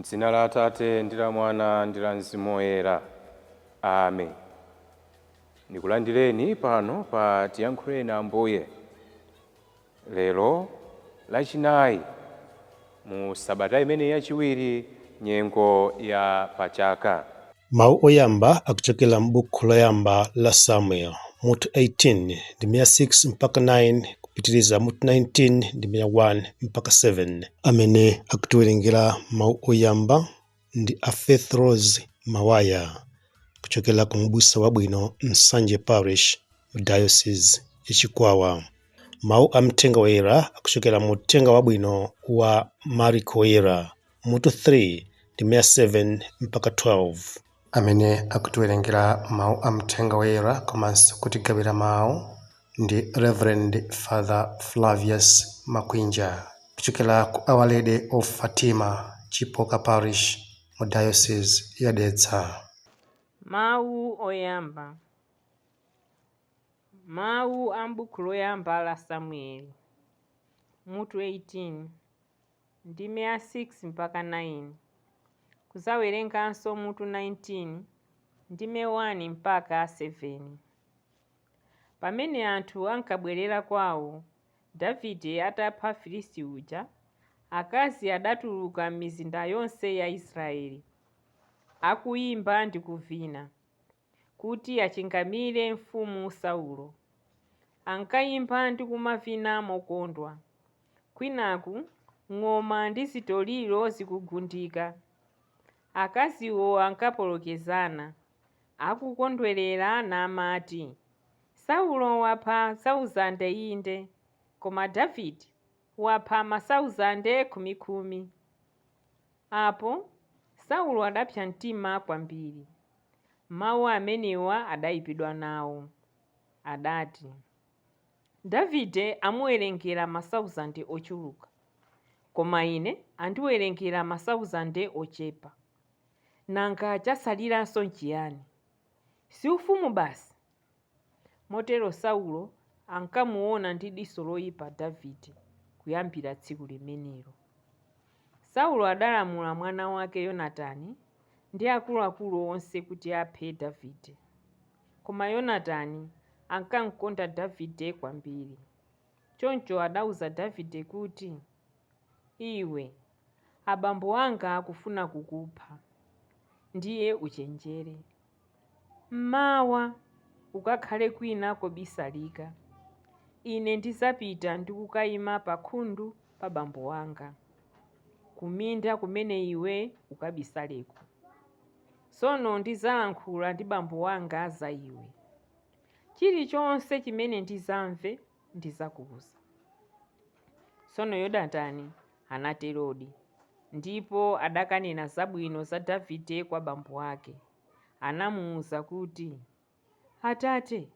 M'dzina la Atate ndi la Mwana ndi la Mzimu Woyera. Amen. Ndikulandireni pano pa Tiyankhuleni Ambuye. Lero lachinayi mu sabata imene yachiwiri nyengo ya Pachaka. Mawu oyamba akuchokera m'buku loyamba la Samuel mutu 18 ndi 6 mpaka 9 kupitiriza mutu 19 ndi 1 mpaka 7. Amene akutiwerengera mawu oyamba ndi a Faith Rose Mawaya kuchokera ku Mbusa Wabwino Nsanje Parish mu Diocese ya Chikwawa. Mawu a Mthenga Woyera akuchokera mu Uthenga Wabwino wa Marko Woyera mutu 3 ndi 7 mpaka 12. Amene akutiwerengera mawu a Mthenga Woyera komanso kutigawira mawu ndi Reverend Father Flavius Makwinja kuchokera ku Our Lady of Fatima Chipoka Parish mu Diocese ya Dedza. Mawu oyamba. Mawu a m'buku loyamba la Samueli mutu 18 ndi 6 mpaka 9. Kuzawerenganso mutu 19 ndi 1 mpaka 7. Pamene anthu ankabwerera kwawo, Davide atapha Afilisti uja, akazi adatuluka m'mizinda yonse ya Israeli, akuyimba ndi kuvina, kuti achingamire mfumu Saulo. Ankayimba ndi kumavina mokondwa, kwinaku ng'oma ndi zitoliro zikugundika. Akaziwo ankapolokezana, akukondwerera namati, Saulo wapha 1,000 inde, koma Davide wapha 1,000 khumi. Apo Saulo adapsa mtima kwambiri. Mawu amenewa adayipidwa nawo. Adati, Davide amuwerengera 1,000 ochuluka, koma ine andiwerengera 1,000 ochepa. Nanga chasaliranso n'chiyani? Si ufumu basi? Motero Saulo ankamuona ndi diso loyipa Davide kuyambira tsiku limenelo. Saulo adalamula mwana wake Yonatani ndi akuluakulu onse kuti aphe Davide. Koma Yonatani ankamkonda Davide kwambiri. Choncho adawuza Davide kuti, iwe, abambo anga akufuna kukupha, ndiye uchenjere. Mmawa ukakhale kwina kobisalika. Ine ndizapita ndi kukayima pa khundu pa bambo wanga, kuminda kumene iwe ukabisaleko. Tsono ndizalankhula ndi bambo wanga za iwe. Chilichonse chimene ndizamve ndizakuwuza. Tsono Yonatani anaterodi, ndipo adakanena zabwino za Davide kwa bambo ake. Anamuwuza kuti, Atate,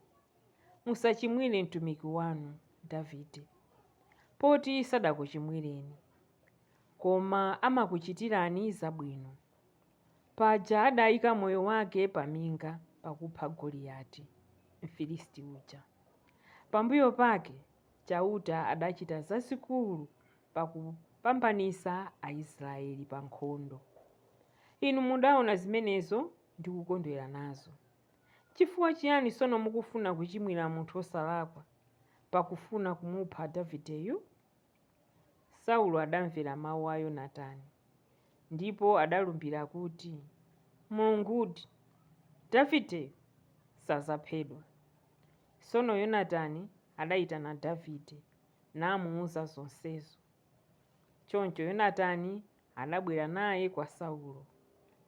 musachimwire mtumiki wanu Davide, poti sadakuchimwireni, koma amakuchitirani zabwino. Paja adayika moyo wake paminga pakupha Goliyati, Mfilisti uja. Pambuyo pake chauta adachita zazikulu pakupambanitsa Aisraeli pa nkhondo. Inu mudaona zimenezo ndi kukondwera nazo. Chifukwa chiyani tsono mukufuna kuchimwira munthu osalakwa pakufuna kumupha Davideyu? Saulo adamvera mawu a Yonatani, ndipo adalumbira kuti, Mulungudi, Davide sazaphedwa. Tsono Yonatani adayitana Davide namuwuza zonsezo. Choncho Yonatani adabwera naye kwa Saulo,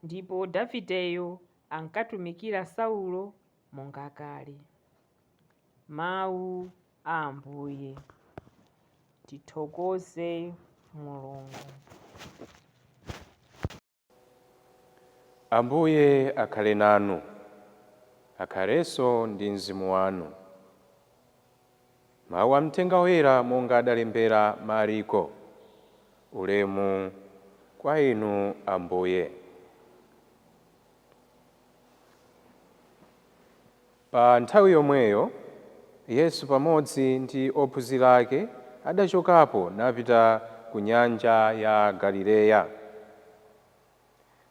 ndipo Davideyo ankatumikira Saulo monga kale. Mawu a Ambuye. Tithokoze Mulungu. Ambuye akhale nanu, akhalenso ndi mzimu wanu. Mawu a Mthenga Woyera monga adalembera Marko. Ulemu kwa inu Ambuye. Pa nthawi yomweyo Yesu pamodzi ndi ophunzira ake adachokapo napita ku nyanja ya Galileya.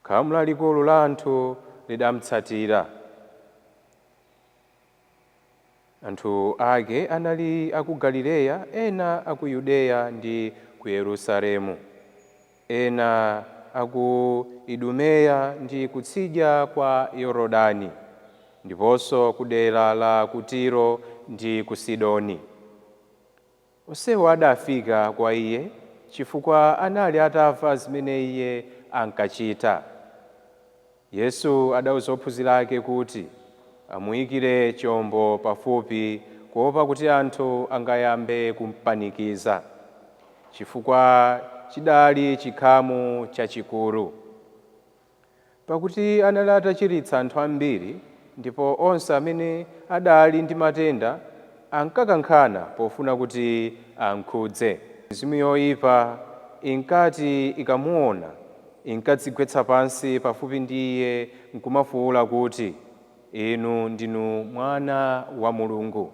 khamu lalikulu la anthu lidamutsatira. Anthu ake anali aku Galileya, ena aku Yudeya ndi ku Yerusalemu, ena aku Idumeya ndi kutsidya kwa Yorodani, ndiponso ku dera la ku Tiro ndi ku Sidoni. Onsewo adafika kwa iye chifukwa anali atamva zimene iye ankachita. Yesu adawuza ophunzira ake kuti amuyikire chombo pafupi kuopa kuti anthu angayambe kumpanikiza, chifukwa chidali chikhamu chachikulu. Pakuti anali atachiritsa anthu ambiri, ndipo onse amene adali ndi matenda ankakankhana pofuna kuti amkhudze. Mizimu yoyipa inkati ikamuona inkadzigwetsa pansi pafupi ndi iye nkumafuwula kuti, inu ndinu Mwana wa Mulungu.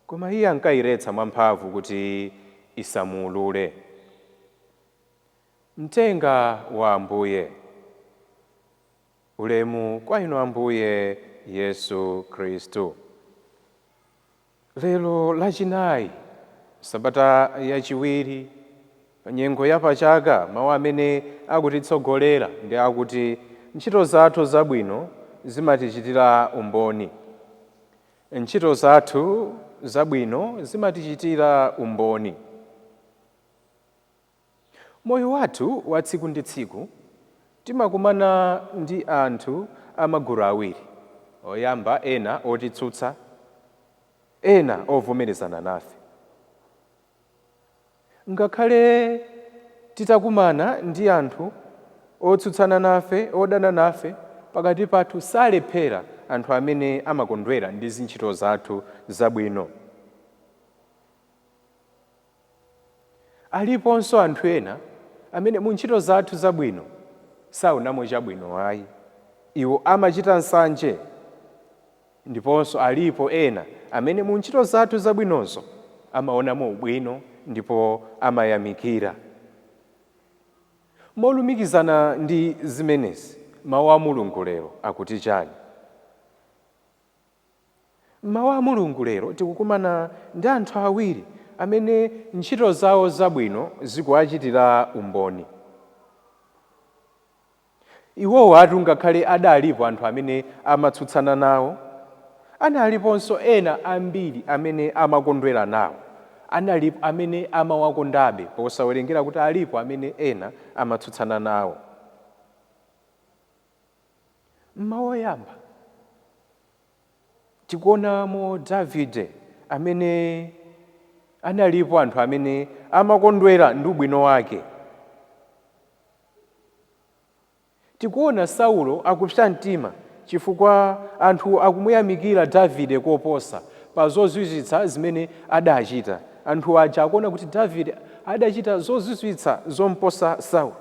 Koma iye ankayiretsa mwamphamvu kuti isamuulule. Mtenga wa Ambuye. Ulemu kwa inu Ambuye Yesu Khristu. Lero lachinayi, sabata yachiwiri, pa nyengo ya pachaka, mawu amene akutitsogolera ndi akuti ntchito zathu zabwino zimatichitira umboni. Ntchito zathu zabwino zimatichitira umboni. Moyo wathu wa tsiku ndi tsiku timakumana ndi anthu amagulu awiri. Oyamba, ena otitsutsa, ena ovomerezana nafe. Ngakhale titakumana ndi anthu otsutsana nafe, odana nafe, pakati pathu salephera anthu amene amakondwera ndi zintchito zathu zabwino. Aliponso anthu ena amene mu ntchito zathu zabwino saonamo chabwino ayi. Iwo amachita nsanje. Ndiponso alipo ena amene mu ntchito zathu zabwinozo amaonamo ubwino ndipo amayamikira. Molumikizana ndi zimenezi, mawu a Mulungu lero akuti chani? Mawu a Mulungu lero tikukumana ndi anthu awiri amene ntchito zawo zabwino zikuwachitira umboni. Iwowo atu ngakhale adalipo anthu amene amatsutsana nawo, analiponso ena ambiri amene amakondwera nawo, analipo amene amawakondabe, posawerengera kuti alipo amene ena amatsutsana nawo. Mawu oyamba tikuonamo Davide amene analipo anthu amene amakondwera ndi ubwino wake. Tikuona Saulo akupsa mtima chifukwa anthu akumuyamikira Davide koposa pa zozizwitsa zimene adachita. Anthu aja akuona kuti Davide adachita zozizwitsa zomposa Saulo.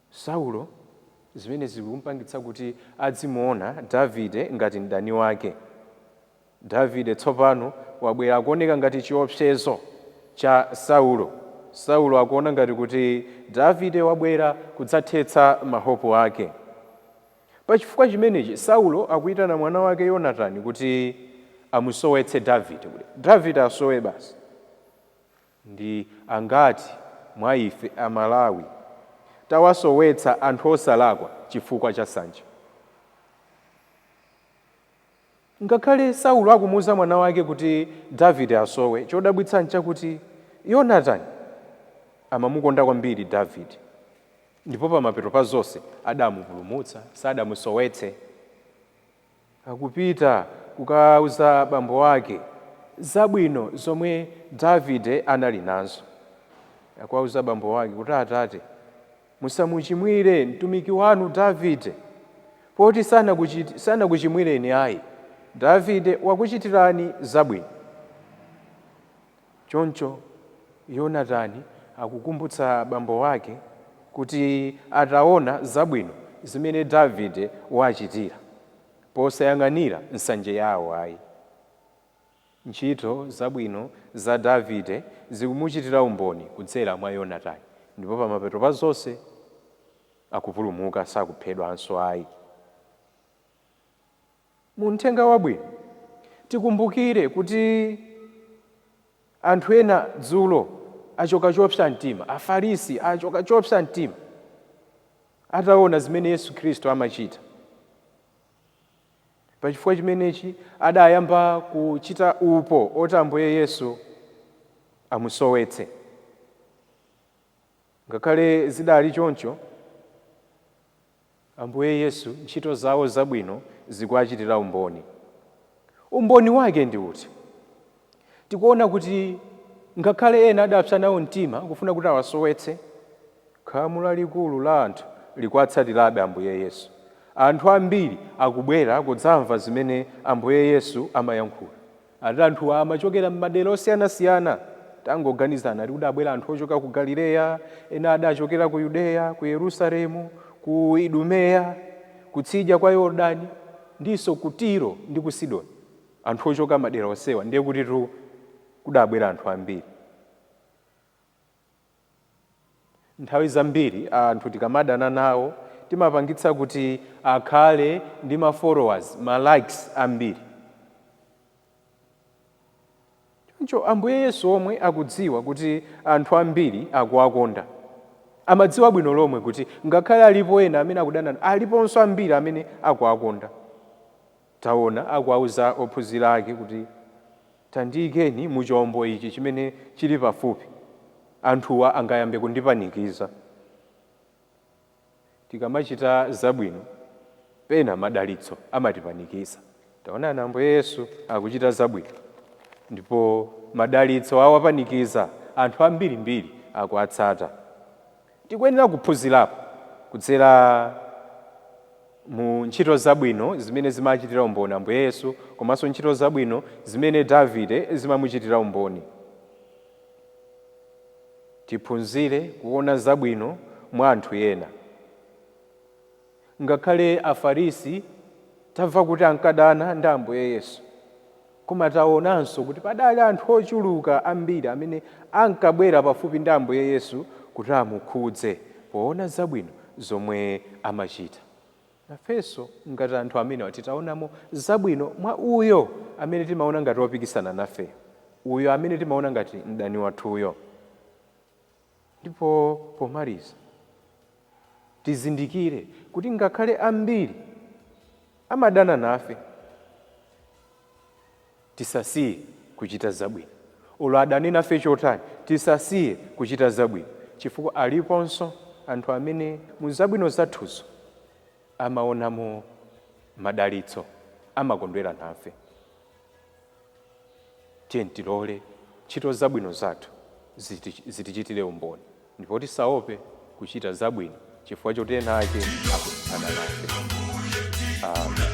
Saulo zimene zikumpangitsa kuti adzimuona Davide ngati mdani wake. Davide tsopano wabwera akuoneka ngati chiopsezo cha Saulo. Saulo akuona ngati kuti Davide wabwera kudzathetsa mahopo ake. Pachifukwa chimenechi Saulo akuyitana mwana wake Yonatani kuti amusowetse Davide. Davide asowe basi. Ndi angati mwa ife Amalawi tawasowetsa anthu osalakwa chifukwa cha nsanje? Ngakhale Saulo akumuwuza mwana wake kuti Davide asowe, chodabwitsa nchakuti Yonatani amamukonda kwambiri Davide, ndipo pamapeto pa zonse adamupulumutsa, sadamusowetse. Akupita kukauza bambo wake zabwino zomwe Davide anali nazo. Akuwauza bambo wake kuti atate, musamuchimwire mtumiki wanu Davide, poti sanakuchimwireni ayi. Davide wakuchitirani zabwino. Choncho Yonatani akukumbutsa bambo wake kuti ataona zabwino zimene Davide wachitira, posayang'anira nsanje yawo ayi. Ntchito zabwino za Davide zikumuchitira umboni kudzera mwa Yonatani, ndipo pamapeto pa zonse akupulumuka, sakuphedwanso ayi. Mu Uthenga Wabwino tikumbukire kuti anthu ena dzulo achoka chopsa mtima, Afarisi achoka chopsa mtima ataona zimene Yesu Khristu amachita. Pachifukwa chimenechi adayamba kuchita upo oti Ambuye Yesu amusowetse. Ngakhale zidali choncho, Ambuye Yesu ntchito zawo zabwino zikuachitira umboni. Umboni wake ndi uti? Tikuona kuti ngakhale ena adapsa nawo mtima kufuna kuti awasowetse, khamu lalikulu la anthu likuatsatirabe Ambuye Yesu. Anthu ambiri akubwera kudzamva zimene Ambuye Yesu amayankhula. Ati anthu amachokera m'madera osiyanasiyana. Tangoganizana kuti kudabwera anthu ochoka ku Galileya, ena adachokera ku Yudeya, ku Yerusalemu, ku Idumeya, kutsidya kwa Yorodani, ndiso ku Tiro ndi ku Sidoni. Anthu ochoka madera osewa, ndiye kuti kudabwera anthu ambiri. Nthawi zambiri anthu tikamadana nawo timapangitsa kuti akhale ndi ma followers, ma likes ambiri. Choncho Ambuye Yesu omwe akudziwa kuti anthu ambiri akuwakonda. Amadziwa bwino lomwe kuti ngakhale alipo ena amene akudana, aliponso ambiri amene akuwakonda. Taona akuwauza ophunzira ake kuti tandiyikeni mu chombo ichi chimene chili pafupi, anthuwa angayambe kundipanikiza. Tikamachita zabwino pena madalitso amatipanikiza. Taonani Ambuye Yesu akuchita zabwino ndipo madalitso awapanikiza, anthu ambirimbiri akuatsata. Tikuyenera kuphunzirapo kudzera mu ntchito zabwino zimene zimachitira umboni Ambuye Yesu, komanso ntchito zabwino zimene Davide zimamuchitira umboni. Tiphunzire kuona zabwino mwa anthu ena. Ngakhale Afarisi tamva kuti ankadana ndi Ambuye Yesu, koma taonanso kuti padali anthu ochuluka ambiri amene ankabwera pafupi ndi Ambuye Yesu kuti amukhudze poona zabwino zomwe amachita. Nafenso ngati anthu amene titaonamo zabwino mwa uyo amene timaona ngati wopikisana nafe, uyo amene timaona ngati mdani wathuyo. Ndipo pomaliza tizindikire kuti ngakhale ambiri amadana nafe, tisasiye kuchita zabwino. Olo adani nafe chotani, tisasiye kuchita zabwino, chifukwa aliponso anthu amene mu zabwino zathuzo amaonamo madalitso, amakondwera nafe. Tiye tilole ntchito zabwino zathu zitichitire umboni, ndipo tisaope kuchita zabwino chifukwa choti ena ake akutsutsana nafe. Amen.